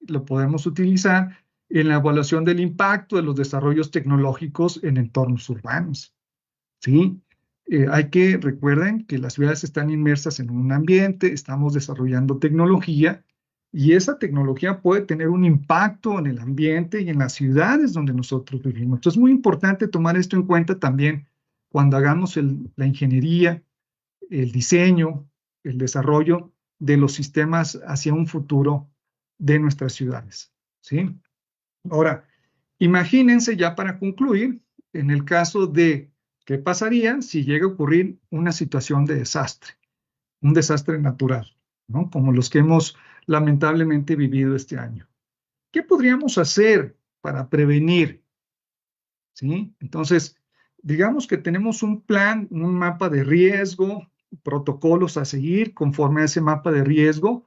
lo podemos utilizar en la evaluación del impacto de los desarrollos tecnológicos en entornos urbanos, ¿sí? Recuerden que las ciudades están inmersas en un ambiente, estamos desarrollando tecnología, y esa tecnología puede tener un impacto en el ambiente y en las ciudades donde nosotros vivimos. Entonces es muy importante tomar esto en cuenta también cuando hagamos la ingeniería, el diseño, el desarrollo de los sistemas hacia un futuro de nuestras ciudades, ¿sí? Ahora, imagínense ya para concluir, en el caso de qué pasaría si llega a ocurrir una situación de desastre, un desastre natural, ¿no? Como los que hemos lamentablemente vivido este año. ¿Qué podríamos hacer para prevenir, ¿sí? Entonces, digamos que tenemos un plan, un mapa de riesgo, protocolos a seguir conforme a ese mapa de riesgo,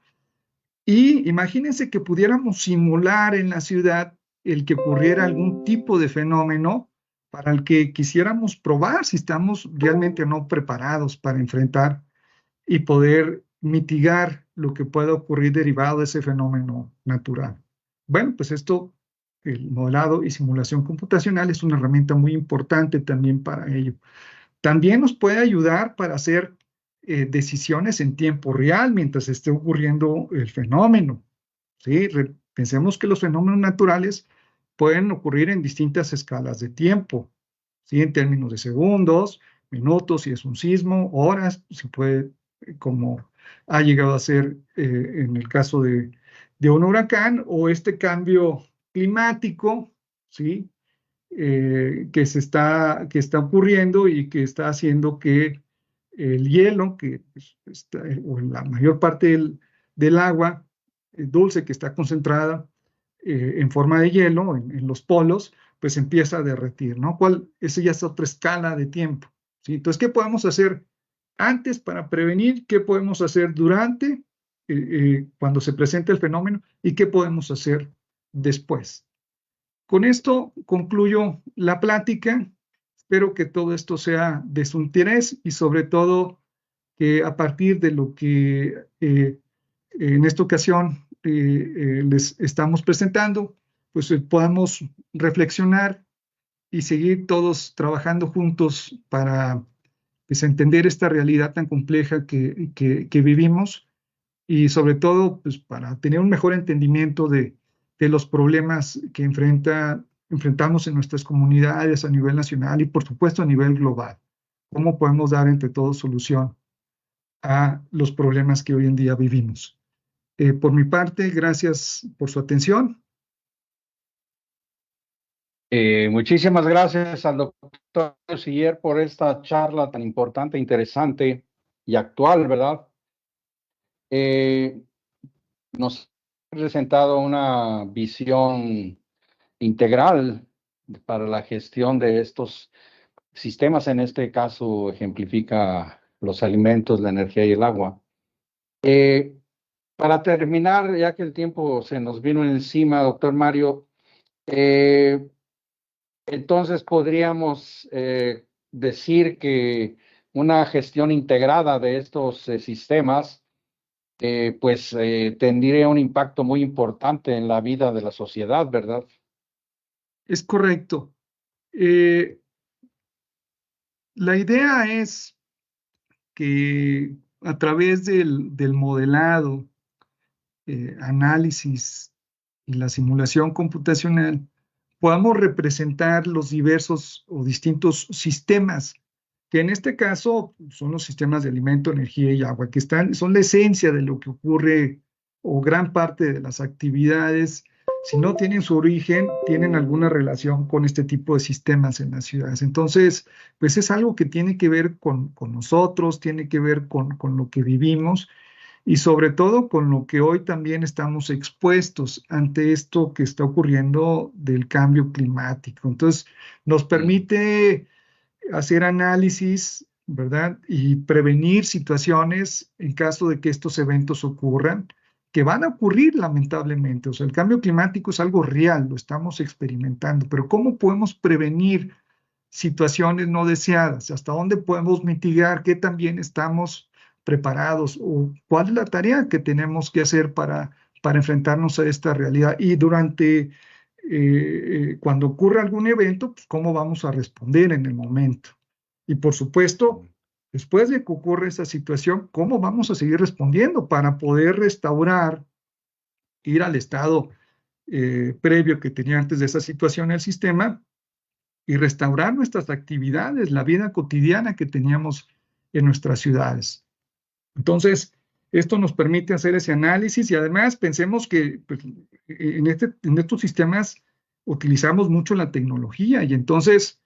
y imagínense que pudiéramos simular en la ciudad el que ocurriera algún tipo de fenómeno para el que quisiéramos probar si estamos realmente o no preparados para enfrentar y poder mitigar lo que pueda ocurrir derivado de ese fenómeno natural. Bueno, pues esto, el modelado y simulación computacional es una herramienta muy importante también para ello. También nos puede ayudar para hacer decisiones en tiempo real mientras esté ocurriendo el fenómeno, ¿sí? Pensemos que los fenómenos naturales pueden ocurrir en distintas escalas de tiempo, ¿sí? En términos de segundos, minutos, si es un sismo, horas, si puede, como ha llegado a ser en el caso de un huracán, o este cambio climático, ¿sí? Que está ocurriendo y que está haciendo que el hielo, que está, o la mayor parte del agua dulce que está concentrada en forma de hielo en los polos, pues empieza a derretir, ¿no? Esa ya es otra escala de tiempo, ¿sí? Entonces, ¿qué podemos hacer antes para prevenir? ¿Qué podemos hacer durante, cuando se presenta el fenómeno? ¿Y qué podemos hacer después? Con esto concluyo la plática. Espero que todo esto sea de su interés y sobre todo que a partir de lo que en esta ocasión les estamos presentando, pues podamos reflexionar y seguir todos trabajando juntos para pues, entender esta realidad tan compleja que vivimos y sobre todo pues, para tener un mejor entendimiento de los problemas que enfrentamos en nuestras comunidades a nivel nacional y por supuesto a nivel global. ¿Cómo podemos dar entre todos solución a los problemas que hoy en día vivimos? Por mi parte, gracias por su atención. Muchísimas gracias al doctor Siller por esta charla tan importante, interesante y actual, ¿verdad? Nos ha presentado una visión integral para la gestión de estos sistemas. En este caso, ejemplifica los alimentos, la energía y el agua. Para terminar, ya que el tiempo se nos vino encima, doctor Mario, entonces podríamos decir que una gestión integrada de estos sistemas pues tendría un impacto muy importante en la vida de la sociedad, ¿verdad? Es correcto. La idea es que a través del modelado, análisis y la simulación computacional podamos representar los diversos o distintos sistemas, que en este caso son los sistemas de alimento, energía y agua, que son la esencia de lo que ocurre o gran parte de las actividades. Si no tienen su origen, tienen alguna relación con este tipo de sistemas en las ciudades. Entonces, pues es algo que tiene que ver con nosotros, tiene que ver con lo que vivimos y sobre todo con lo que hoy también estamos expuestos ante esto que está ocurriendo del cambio climático. Entonces, nos permite hacer análisis, ¿verdad? Y prevenir situaciones en caso de que estos eventos ocurran, que van a ocurrir lamentablemente. O sea, el cambio climático es algo real, lo estamos experimentando, pero ¿cómo podemos prevenir situaciones no deseadas? ¿Hasta dónde podemos mitigar? ¿Qué también estamos preparados? ¿O cuál es la tarea que tenemos que hacer para enfrentarnos a esta realidad? Y durante, cuando ocurre algún evento, pues, ¿cómo vamos a responder en el momento? Y por supuesto, después de que ocurre esa situación, ¿cómo vamos a seguir respondiendo para poder restaurar, ir al estado previo que tenía antes de esa situación el sistema y restaurar nuestras actividades, la vida cotidiana que teníamos en nuestras ciudades? Entonces, esto nos permite hacer ese análisis y además pensemos que pues, en estos sistemas utilizamos mucho la tecnología y entonces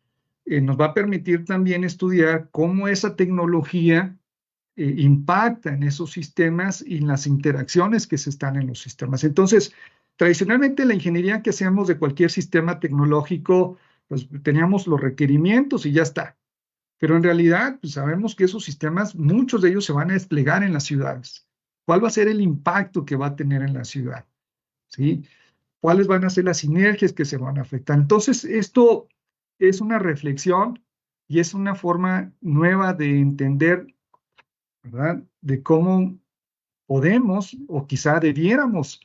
nos va a permitir también estudiar cómo esa tecnología impacta en esos sistemas y en las interacciones que se están en los sistemas. Entonces, Tradicionalmente la ingeniería que hacemos de cualquier sistema tecnológico, pues teníamos los requerimientos y ya está. Pero en realidad, pues sabemos que esos sistemas, muchos de ellos se van a desplegar en las ciudades. ¿Cuál va a ser el impacto que va a tener en la ciudad? ¿Sí? ¿Cuáles van a ser las sinergias que se van a afectar? Entonces, esto es una reflexión y es una forma nueva de entender, ¿verdad?, de cómo podemos o quizá debiéramos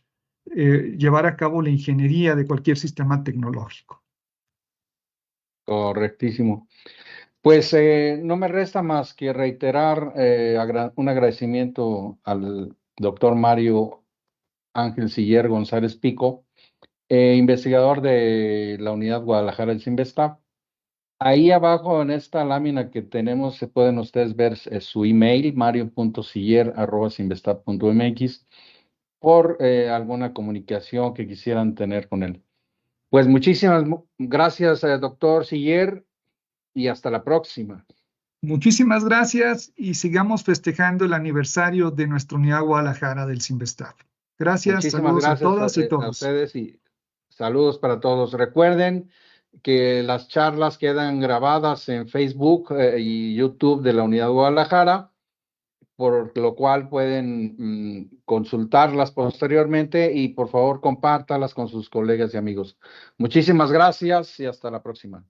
llevar a cabo la ingeniería de cualquier sistema tecnológico. Correctísimo. Pues no me resta más que reiterar un agradecimiento al doctor Mario Ángel Siller González Pico, investigador de la Unidad Guadalajara del Cinvestav. Ahí abajo en esta lámina que tenemos se pueden ustedes ver su email, mario.siller@cinvestav.mx, por alguna comunicación que quisieran tener con él. Pues muchísimas gracias, doctor Siller, y hasta la próxima. Muchísimas gracias y sigamos festejando el aniversario de nuestra Unidad Guadalajara del Cinvestav. Gracias, muchísimas saludos gracias a todas y todos. A ustedes y saludos para todos. Recuerden que las charlas quedan grabadas en Facebook y YouTube de la Unidad Guadalajara, por lo cual pueden consultarlas posteriormente y por favor compártalas con sus colegas y amigos. Muchísimas gracias y hasta la próxima.